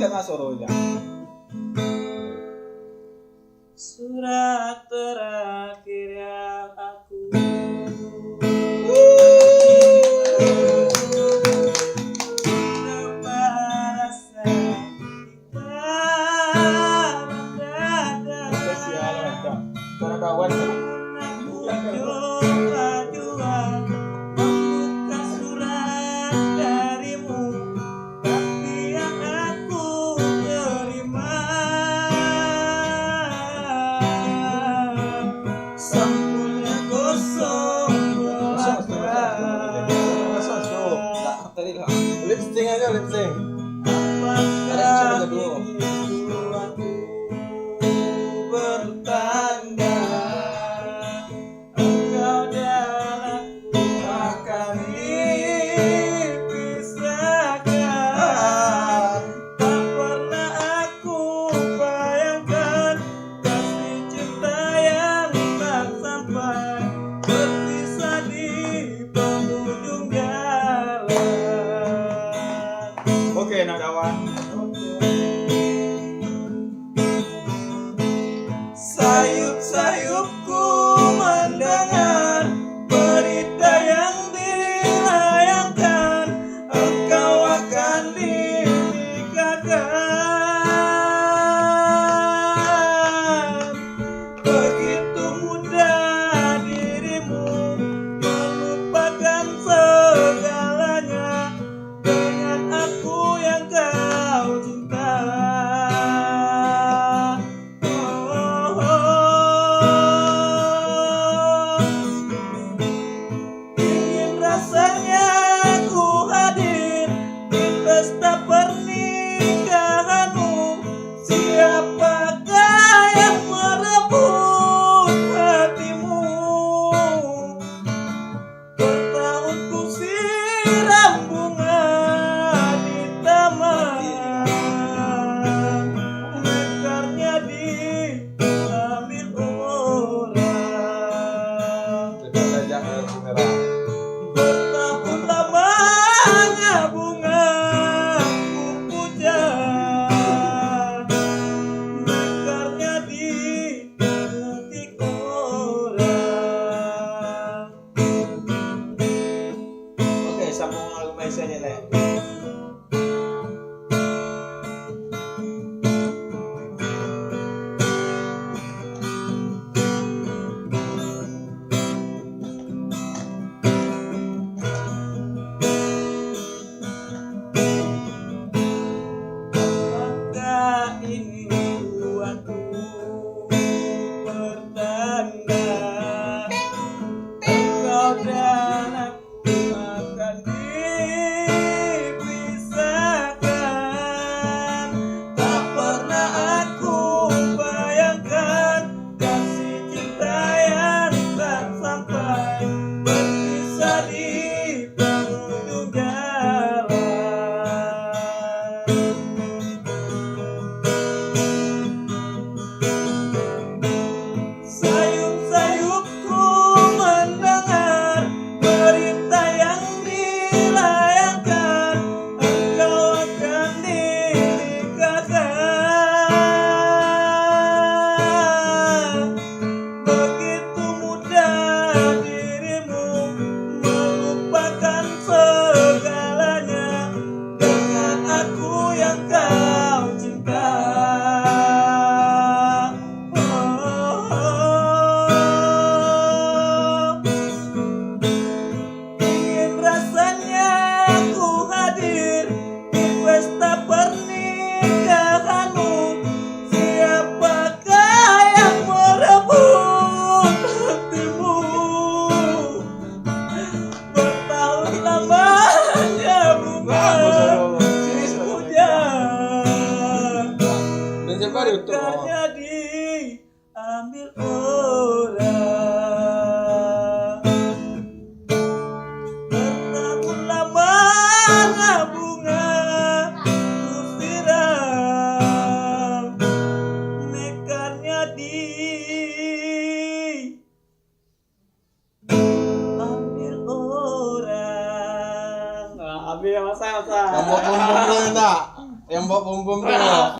kan asoronya. Surat terakhir yang aku terpaksa Spesial macam. Para kawan kan. Lip-sync aja, lip-sync. Ada dulu. Bertanda engkau dan aku akan dipisahkan. Tak pernah aku bayangkan kasih cinta yang tak sampai, berpisah di penghujung jalan. Oke, nak kawan. Sayup-sayupku mendengar berita yang dilayangkan, engkau akan dinikahkan. Begitu mudah dirimu melupakan segalanya dengan aku yang kau cinta. Ingin rasanya ku hadir di pesta pernikahanmu. Siapakah yang merebut hatimu? Bertahun ku siram bunga di taman, mekarnya diambil orang. Gajah merah. Bertahun lamanya bunga ku puja, mekarnya dipetik orang. Oke, sambung lagu Malaysia ni lah. Maka ini buatku pertanda engkau dan aku akan dipisahkan. Tak pernah aku bayangkan kasih cinta yang tak sampai, berpisah di penghujung jalan. Sayup-sayupku mendengar berita yang dilayangkan, engkau akan dinikahkan. Begitu mudah dirimu melupakan segalanya dengan aku yang kau cinta. Ingin rasanya ku hadir di pesta pernikahanmu. Siapakah yang merebut hatimu? Bertahun lamanya bunga hujan, Dan siapa dia untuk? mekarnya diambil orang. Bertahun lamanya bunga ku siram, mekarnya diambil orang. Nah, ambil masa. Kamu pun tak? Yang bawa bom bom tuh.